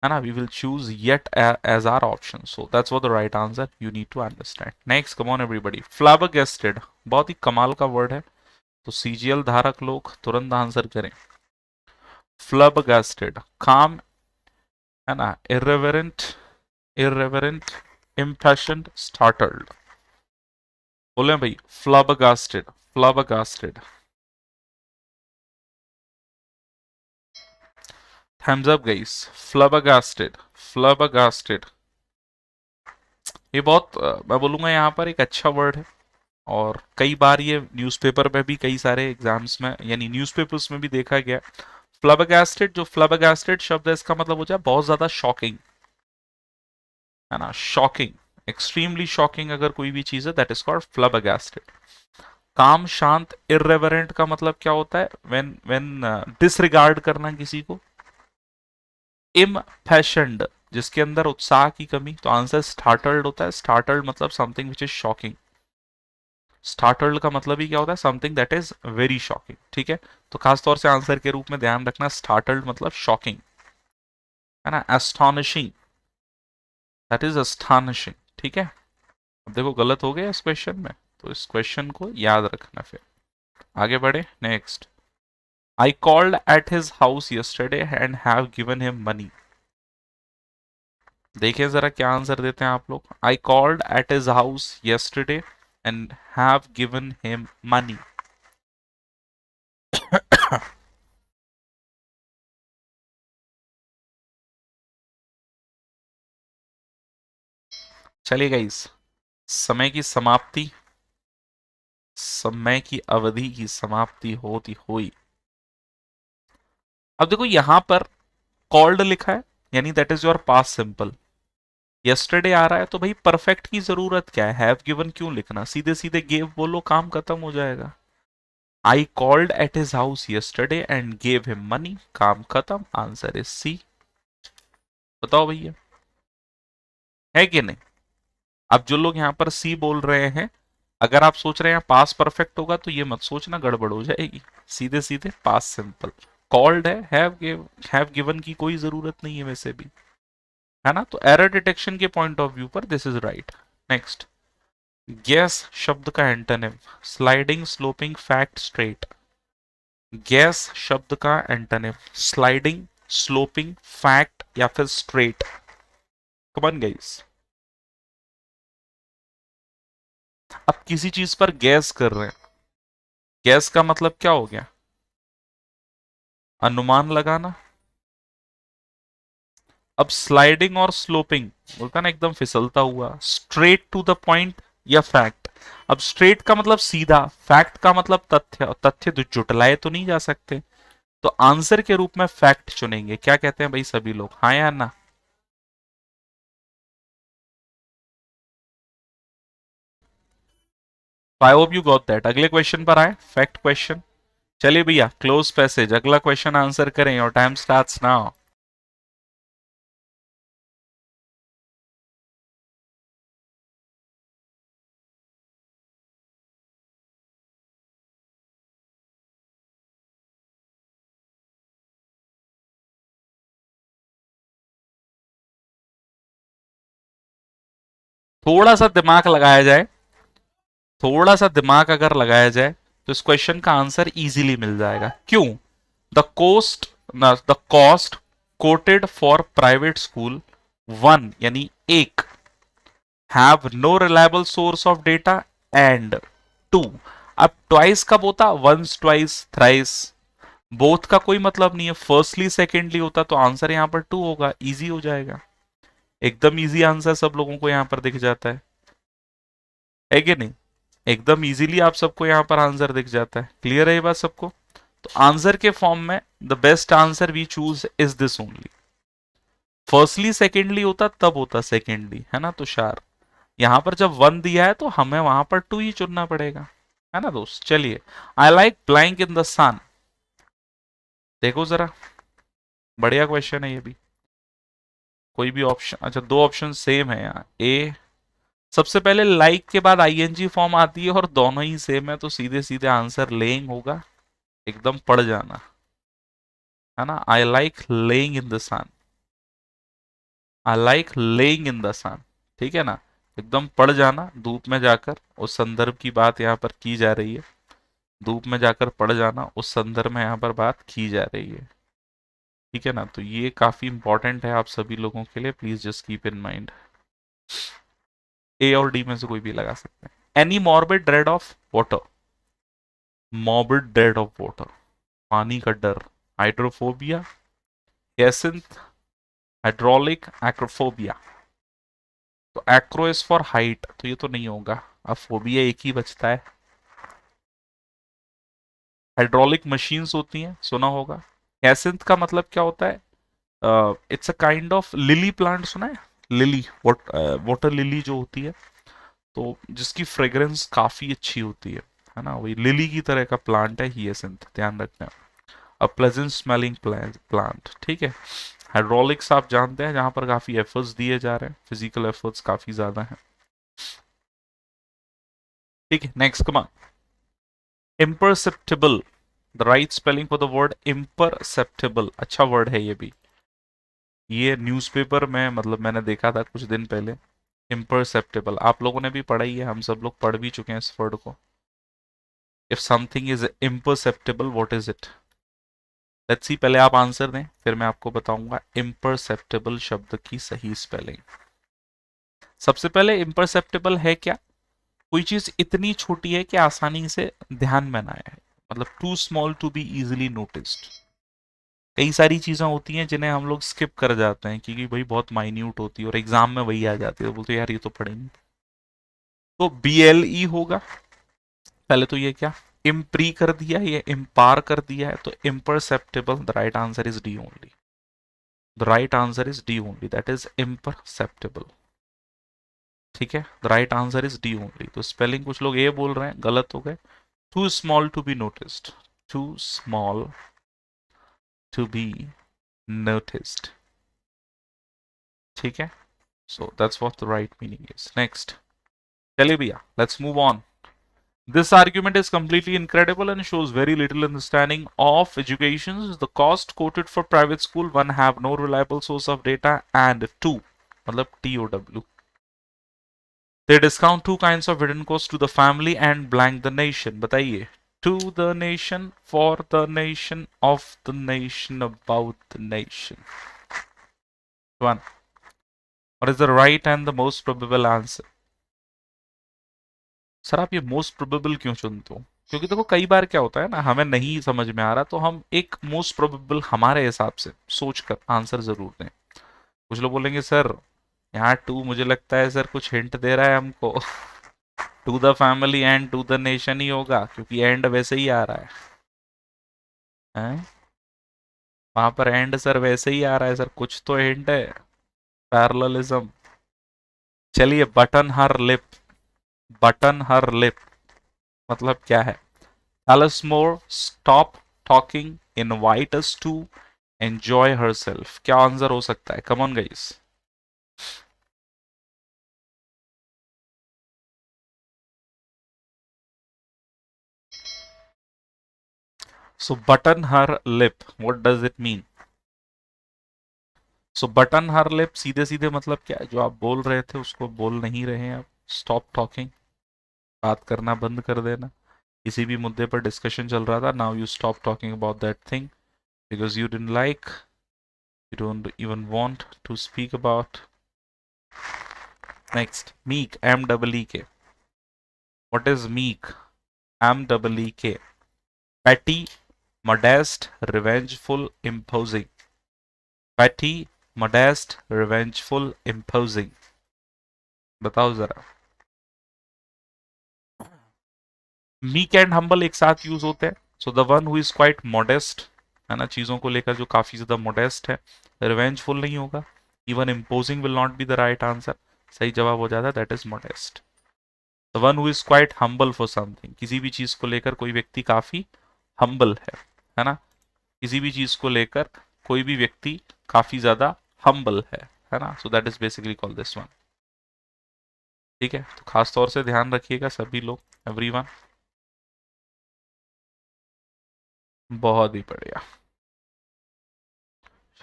है ना। we will choose yet as our option, so that's what the right answer you need to understand. Next, come on everybody, flabbergasted, बहुत ही कमाल का वर्ड है, तो सीजीएल धारक लोग तुरंत आंसर करें। flabbergasted, calm, है ना, irreverent, impassioned, startled। बोले भाई flabbergasted, flabbergasted। thumbs up guys, flabbergasted, flabbergasted। ये बहुत मैं बोलूंगा यहाँ पर एक अच्छा वर्ड है, और कई बार ये न्यूज़पेपर में भी, कई सारे एग्जाम्स में, यानी न्यूज़पेपर्स में भी देखा गया। फ्लैबरगैस्टेड, जो फ्लैबरगैस्टेड शब्द है इसका मतलब हो जाए बहुत ज्यादा शॉकिंग, है ना। शॉकिंग, एक्सट्रीमली शॉकिंग अगर कोई भी चीज है, दैट इज कॉल्ड फ्लैबरगैस्टेड। काम शांत, इररेवरेंट का मतलब क्या होता है? व्हेन व्हेन डिसरिगार्ड करना किसी को। इम्पैशन्ड, जिसके अंदर उत्साह की कमी, तो आंसर स्टार्टल्ड होता है। स्टार्टल्ड मतलब something which is shocking. Startled का मतलब ही क्या होता है? Something that is very shocking, ठीक है। तो खास तौर से आंसर के रूप में ध्यान रखना, स्टार्टल्ड मतलब शॉकिंग, है ना। एस्टॉनिशिंग, दैट इज एस्टॉनिशिंग, ठीक है। अब देखो गलत हो गया इस क्वेश्चन में, तो इस क्वेश्चन को याद रखना। फिर आगे बढ़े। Next, I called at his house yesterday and have given him money. देखिए जरा क्या आंसर देते हैं आप लोग। आई called at his house yesterday and have given him money. चलिए गाइस, समय की समाप्ति, समय की अवधि की समाप्ति होती हुई। अब देखो यहां पर कॉल्ड लिखा है, यानी that is your past simple. Yesterday आ रहा है, तो भाई परफेक्ट की जरूरत क्या है? हैव गिवन क्यों लिखना? सीधे सीधे गेव बोलो, काम खत्म हो जाएगा। I called at his house yesterday and gave him money, काम खत्म। Answer is C. बताओ भैया, है कि नहीं? अब जो लोग यहां पर सी बोल रहे हैं, अगर आप सोच रहे हैं पास परफेक्ट होगा, तो ये मत सोचना, गड़बड़ हो जाएगी। सीधे सीधे पास सिंपल। कॉल्ड है, हैव गिवन की कोई जरूरत नहीं है वैसे भी, है ना। तो एरर डिटेक्शन के पॉइंट ऑफ व्यू पर this is right. Next, gas शब्द का antonym, sliding, sloping, fact, straight. Gas शब्द का एंटोनिम, स्लाइडिंग, स्लोपिंग, फैक्ट या फिर स्ट्रेट। कमन गाइस, अब किसी चीज पर गैस कर रहे हैं, गैस का मतलब क्या हो गया? अनुमान लगाना, अब स्लाइडिंग और स्लोपिंग बोलता है ना एकदम फिसलता हुआ, स्ट्रेट टू द पॉइंट या फैक्ट। अब स्ट्रेट का मतलब सीधा, फैक्ट का मतलब तथ्य, और तथ्य तो जुटलाए तो नहीं जा सकते, तो आंसर के रूप में फैक्ट चुनेंगे। क्या कहते हैं भाई सभी लोग, हाँ या ना? आई होप यू गॉट दैट। अगले क्वेश्चन पर आए, फैक्ट क्वेश्चन। चलिए भैया क्लोज पैसेज, अगला क्वेश्चन आंसर करें और टाइम स्टार्ट्स नाउ। थोड़ा सा दिमाग लगाया जाए, थोड़ा सा दिमाग अगर लगाया जाए तो इस क्वेश्चन का आंसर इजीली मिल जाएगा। क्यों? The cost quoted for private school, one यानी एक, have no reliable source of data, and two. अब ट्वाइस कब होता? Once, twice, thrice. बोथ का कोई मतलब नहीं है, फर्स्टली सेकेंडली होता, तो आंसर यहां पर टू होगा, इजी हो जाएगा। एकदम इजी आंसर सब लोगों को यहां पर दिख जाता है कि नहीं? एकदम इजीली आप सबको यहां पर आंसर दिख जाता है। क्लियर है ये बात सबको? तो आंसर के फॉर्म में the best answer we choose is this only. Firstly secondly होता तब होता सेकेंडली, है ना तुषार? यहां पर जब वन दिया है तो हमें वहां पर टू ही चुनना पड़ेगा, है ना दोस्त? चलिए, I like blank in the sun. देखो जरा, बढ़िया क्वेश्चन है ये भी। कोई भी ऑप्शन, अच्छा दो ऑप्शन सेम है यहाँ। ए, सबसे पहले लाइक के बाद आईएनजी फॉर्म आती है और दोनों ही सेम है, तो सीधे सीधे आंसर लेइंग होगा। एकदम पढ़ जाना, है ना? I like laying in the sun, I like laying in the sun, ठीक है ना? एकदम पढ़ जाना, धूप में जाकर, उस संदर्भ की बात यहाँ पर की जा रही है। धूप में जाकर पढ़ जाना, उस संदर्भ में यहाँ पर बात की जा रही है, ठीक है ना? तो ये काफी इंपॉर्टेंट है आप सभी लोगों के लिए, please just keep in mind. A और डी में से कोई भी लगा सकते हैं। Any morbid dread of water, morbid dread of water, पानी का डर। हाइड्रोफोबिया, कैसिंथ, हाइड्रोलिक, एक्रोफोबिया। तो एक्रो इज फॉर हाइट, तो ये तो नहीं होगा। अब फोबिया एक ही बचता है। हाइड्रोलिक मशीन्स होती हैं, सुना होगा। कैसिंथ का मतलब क्या होता है? It's a kind of lily plant, सुना है? लिली, वाटर लिली जो होती है, तो जिसकी फ्रेग्रेंस काफी अच्छी होती है ना? वही लिली की तरह का प्लांट है हियासिंथ, ध्यान रखना। अ प्लेजेंट स्मेलिंग प्लांट, ठीक है। हाइड्रोलिक्स आप जानते हैं, जहां पर काफी एफर्ट्स दिए जा रहे हैं, फिजिकल एफर्ट्स काफी ज्यादा हैं, ठीक है। Next come on, imperceptible, the right spelling for the word imperceptible, अच्छा वर्ड है ये भी। ये न्यूज़पेपर में मतलब मैंने देखा था कुछ दिन पहले। imperceptible आप लोगों ने भी पढ़ा ही है, हम सब लोग पढ़ भी चुके हैं इस वर्ड को। If something is imperceptible, what is it? Let's see, पहले आप आंसर दें, फिर मैं आपको बताऊंगा imperceptible शब्द की सही स्पेलिंग। सबसे पहले imperceptible है क्या? कोई चीज इतनी छोटी है कि आसानी से ध्यान में ना आए, मतलब too small to be easily noticed. कई सारी चीजें होती हैं जिन्हें हम लोग स्किप कर जाते हैं क्योंकि भाई बहुत माइन्यूट होती है और एग्जाम में वही आ जाती है, तो बोलते हैं, यार ये तो पढ़ेंगे। तो BLE होगा पहले। तो ये क्या, इम्प्री कर दिया, ये इम्पार कर दिया है, तो imperceptible, the right answer is D only. The right answer is D only, that is imperceptible, ठीक है। The right answer is D only. तो स्पेलिंग कुछ लोग ए बोल रहे हैं, गलत हो गए। Too small to be noticed, too small to be noticed, ठीक है। So that's what the right meaning is. Next, चलिए भैया, let's move on. This argument is completely incredible and shows very little understanding of education. The cost quoted for private school, one, have no reliable source of data, and two, मतलब TOW, they discount two kinds of hidden costs to the family and blank the nation. बताइए, to the nation, for the nation, of the nation, about the nation. One, what is the right and the most probable answer? Sir आप ये मोस्ट प्रोबेबल क्यों चुनते हो? क्योंकि देखो कई बार क्या होता है ना, हमें नहीं समझ में आ रहा तो हम एक मोस्ट प्रोबेबल हमारे हिसाब से सोच कर आंसर जरूर दें। कुछ लोग बोलेंगे सर यहाँ टू मुझे लगता है सर कुछ हिंट दे रहा है हमको। To the family and to the nation ही होगा, क्योंकि एंड वैसे ही आ रहा है। वहां पर एंड सर वैसे ही आ रहा है सर, कुछ तो हिंट है। पैरेललिज्म। चलिए, बटन हर लिप। बटन हर लिप मतलब क्या है? Alice Moore stop talking, invite us to enjoy herself। क्या आंसर हो सकता है? Come on guys. So button her lip, what does it mean? So button her lip सीधे सीधे मतलब क्या है? जो आप बोल रहे थे उसको बोल नहीं रहे हैं आप। स्टॉप टॉकिंग, बात करना बंद कर देना। किसी भी मुद्दे पर डिस्कशन चल रहा था, now you stop talking about that thing because you didn't like, you don't even want to speak about. Next, meek, M-E-E-K. What is meek? M-E-E-K. Petty, modest, revengeful, imposing. Petty, modest, revengeful, imposing. बताओ जरा। मीक एंड हम्बल एक साथ यूज होते हैं। So the one who is quite modest, है ना, चीजों को लेकर जो काफी ज्यादा मॉडेस्ट है। रिवेंजफुल नहीं होगा। Even imposing will not be the right answer. सही जवाब हो जाता है that is modest. The one who is quite humble for something, किसी भी चीज को लेकर कोई व्यक्ति काफी हम्बल है ना। किसी भी चीज को लेकर कोई भी व्यक्ति काफी ज्यादा हम्बल है ना। So that is basically call this one. ठीक है, तो खास तौर से ध्यान रखिएगा सभी लोग, एवरीवन। बहुत ही बढ़िया।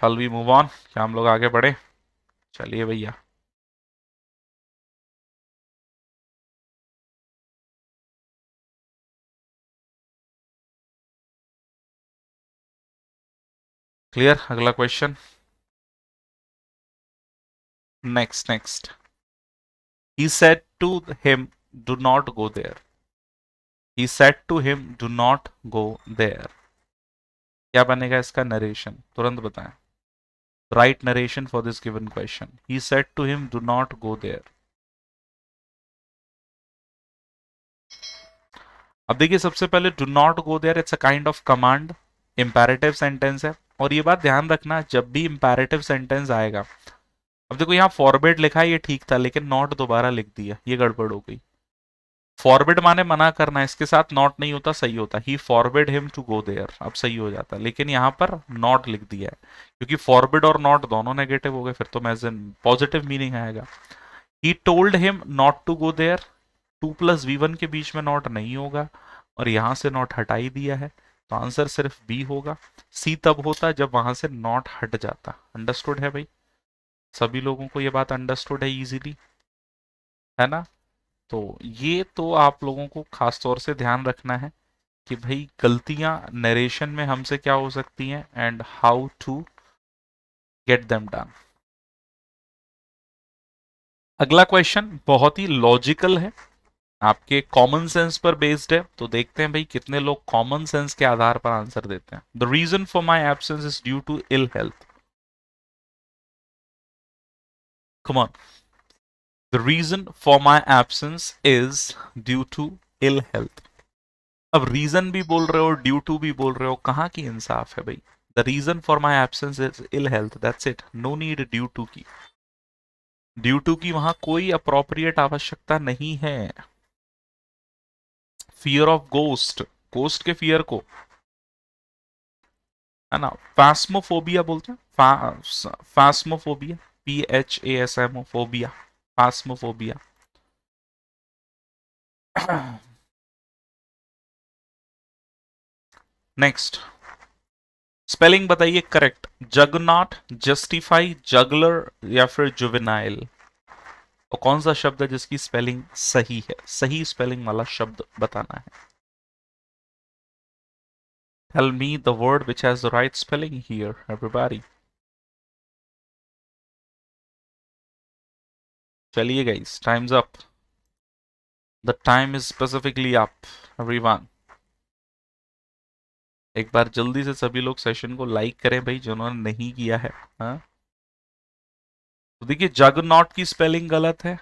Shall we move on? क्या हम लोग आगे बढ़े? चलिए भैया। क्लियर? अगला question. Next. he said to him do not go there। he said to him do not go there। क्या बनेगा इसका नरेशन? तुरंत बताएं। Right narration for this given question. he said to him do not go there। अब देखिए, सबसे पहले do not go there it's a kind of command, imperative sentence है। और ये बात ध्यान रखना, जब भी इंपैरेटिव सेंटेंस आएगा, अब देखो यहाँ फॉरबिड लिखा है, ये ठीक था, लेकिन नॉट दोबारा लिख दिया, ये गड़बड़ हो गई। फॉरबिड माने मना करना, इसके साथ नॉट नहीं होता, सही होता he forbid him to go there, अब सही हो जाता। लेकिन यहाँ पर नॉट लिख दिया है, क्योंकि फॉरबिड और नॉट दोनों नेगेटिव हो गए, फिर तो मैजन पॉजिटिव मीनिंग आएगा। He told him not to go there, to plus V one के बीच में नॉट नहीं होगा, और यहां से नॉट हटा ही दिया है, तो आंसर सिर्फ बी होगा। सी तब होता जब वहां से नॉट हट जाता। अंडरस्टूड है भाई? सभी लोगों को ये बात अंडरस्टूड है इजीली, है ना? तो ये तो आप लोगों को खास तौर से ध्यान रखना है कि भाई गलतियां नरेशन में हमसे क्या हो सकती हैं and how to get them done. अगला क्वेश्चन बहुत ही लॉजिकल है, आपके कॉमन सेंस पर बेस्ड है, तो देखते हैं भाई कितने लोग कॉमन सेंस के आधार पर आंसर देते हैं। The reason for my absence is due to ill health. Come on. The reason for my absence is due to ill health. अब रीजन भी बोल रहे हो, ड्यू टू भी बोल रहे हो, कहां की इंसाफ है भाई? The reason for my absence is ill health, that's it, no need due to की। ड्यू टू की वहां कोई अप्रोप्रिएट आवश्यकता नहीं है। फियर ऑफ गोस्ट, गोस्ट के फियर को, है ना, फैस्मोफोबिया बोलते हैं। Phasmophobia, PHASMO, phobia, phasmophobia. Next, spelling बताइए करेक्ट। जगनॉट, जस्टिफाई, जगलर या फिर जुवेनाइल? और कौन सा शब्द है जिसकी स्पेलिंग सही है? सही स्पेलिंग वाला शब्द बताना है। Tell me the word which has the right spelling here, everybody. चलिए guys, time's up. The time is specifically up, everyone. एक बार जल्दी से सभी लोग सेशन को लाइक करें भाई, जिन्होंने नहीं किया है। हाँ, तो देखिए जगनॉट की स्पेलिंग गलत है,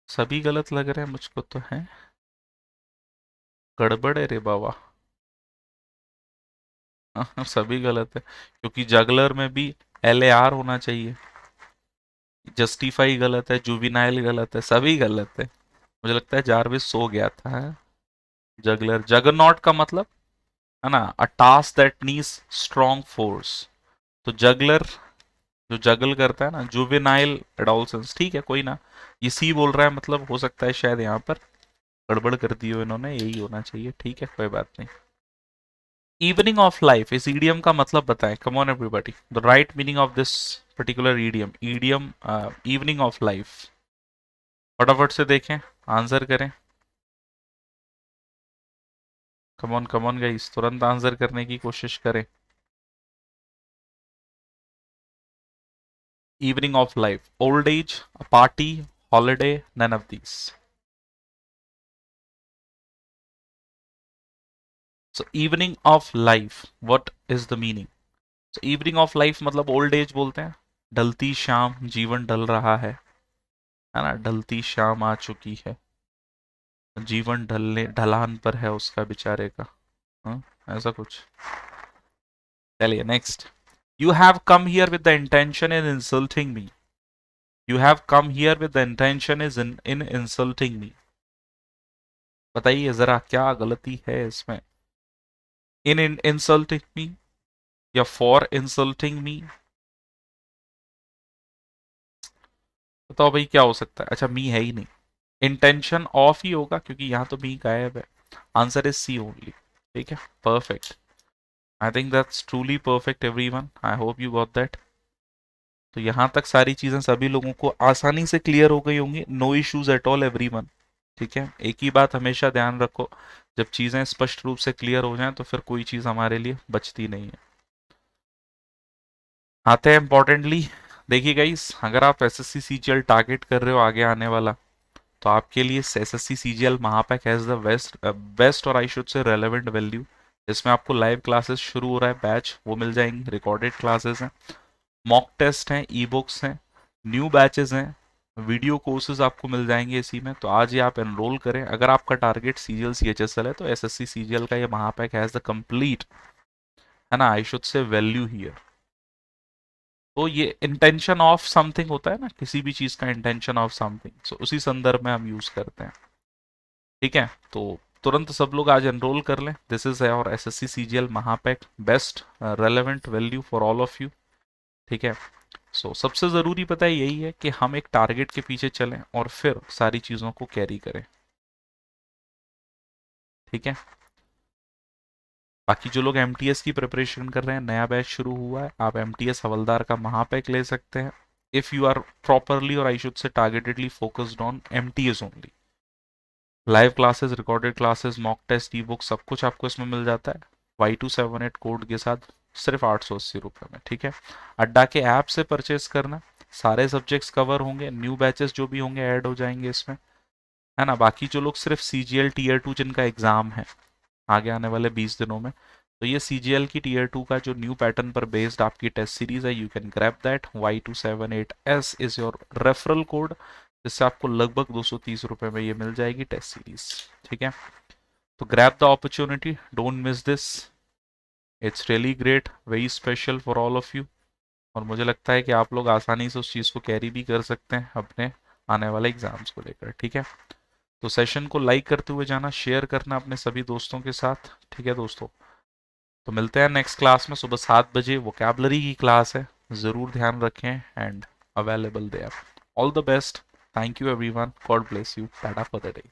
सभी गलत लग रहे हैं मुझको तो, है गड़बड़ है रे बाबा। सभी गलत है, क्योंकि जगलर में भी LAR होना चाहिए। जस्टिफाई गलत है, जुविनाइल गलत है, सभी गलत है। मुझे लगता है जारविस सो गया था। जगलर, जगरनॉट का मतलब है ना अ task that needs strong force. तो जगलर जो जगल करता है ना, जुवेनाइल एडोलसेंस, ठीक है कोई ना। ये सी बोल रहा है, मतलब हो सकता है शायद यहाँ पर गड़बड़ कर दी हो इन्होंने, यही होना चाहिए, ठीक है कोई बात नहीं। इवनिंग ऑफ लाइफ, इस ईडियम का मतलब बताएं, कम on everybody, the right meaning of this particular idiom, idiom evening of life. फटाफट से देखें, आंसर करें। कम ऑन गाइस, तुरंत आंसर करने की कोशिश करें। Evening of life, old age, a party, holiday, none of these. So evening of life, what is the meaning? So evening of life मतलब old age बोलते हैं, ढलती शाम, जीवन ढल रहा है ना, ढलती शाम आ चुकी है, जीवन ढलने ढलान पर है उसका बेचारे का, हाँ ऐसा कुछ। चलिए next, you have come here with the intention in insulting me. You have come here with the intention is in insulting me. बताइए जरा क्या गलती है इसमें? in insulting me या for insulting me? बताओ भाई क्या हो सकता है? अच्छा मी है ही नहीं, इंटेंशन ऑफ ही होगा क्योंकि यहाँ तो मी गायब है। आंसर इज सी ओनली, ठीक है perfect. I think that's truly perfect everyone, I hope you got that. तो यहाँ तक सारी चीजें सभी लोगों को आसानी से क्लियर हो गई होंगी, no issues at all everyone, ठीक है। एक ही बात हमेशा ध्यान रखो, जब चीजें स्पष्ट रूप से क्लियर हो जाएं तो फिर कोई चीज हमारे लिए बचती नहीं है। आते हैं इंपॉर्टेंटली, देखिए गाइस, अगर आप SSC CGL टारगेट कर रहे हो आगे आने वाला, तो आपके लिए SSC CGL महापैक हैज द बेस्ट और I should say relevant value. इसमें आपको लाइव क्लासेस शुरू हो रहा है बैच, वो मिल जाएंगी, रिकॉर्डेड क्लासेस हैं, मॉक टेस्ट हैं, ई बुक्स हैं, न्यू बैचेस हैं, वीडियो कोर्सेज आपको मिल जाएंगे इसी में। तो आज ही आप एनरोल करें, अगर आपका टारगेट CGL CHSL है तो SSC CGL का ये महापैक हैज द कंप्लीट, है ना, आई शुड से वैल्यू हियर। तो ये इंटेंशन ऑफ समथिंग होता है ना, किसी भी चीज का इंटेंशन ऑफ समथिंग, सो उसी संदर्भ में हम यूज करते हैं, ठीक है। तो तुरंत सब लोग आज एनरोल कर लें, दिस इज और SSC CGL महापैक best relevant value for all of you, ठीक है। सो सबसे जरूरी पता है यही है कि हम एक टारगेट के पीछे चलें और फिर सारी चीजों को कैरी करें, ठीक है। बाकी जो लोग MTS की प्रिपरेशन कर रहे हैं, नया बैच शुरू हुआ है, आप MTS हवलदार का महापैक ले सकते हैं इफ यू आर प्रॉपरली और I should say targetedly focused on MTS only. Live classes, recorded classes, mock test, e book, सब कुछ आपको इसमें मिल जाता है Y278 कोड के साथ, सिर्फ 880 रुपये में, ठीक है। अड्डा के ऐप से परचेस करना, सारे सब्जेक्ट्स कवर होंगे, न्यू बैचेस जो भी होंगे ऐड हो जाएंगे इसमें, है ना। बाकी जो लोग सिर्फ CGL Tier 2 जिनका एग्जाम है आगे आने वाले 20 दिनों में, तो ये CGL की Tier 2 का जो न्यू पैटर्न पर बेस्ड आपकी टेस्ट सीरीज है, you can grab that, Y278S is your referral code, जिससे आपको लगभग 230 रुपये में ये मिल जाएगी टेस्ट सीरीज, ठीक है। तो grab the opportunity, don't miss this, it's really great, very special for all of you. और मुझे लगता है कि आप लोग आसानी से उस चीज़ को कैरी भी कर सकते हैं अपने आने वाले एग्जाम्स को लेकर, ठीक है। तो सेशन को लाइक करते हुए जाना, शेयर करना अपने सभी दोस्तों के साथ, ठीक है दोस्तों। तो मिलते हैं नेक्स्ट क्लास में, सुबह 7 बजे वोकैबलरी की क्लास है, ज़रूर ध्यान रखें, and available there. All the best, thank you everyone, God bless you, tata for the day.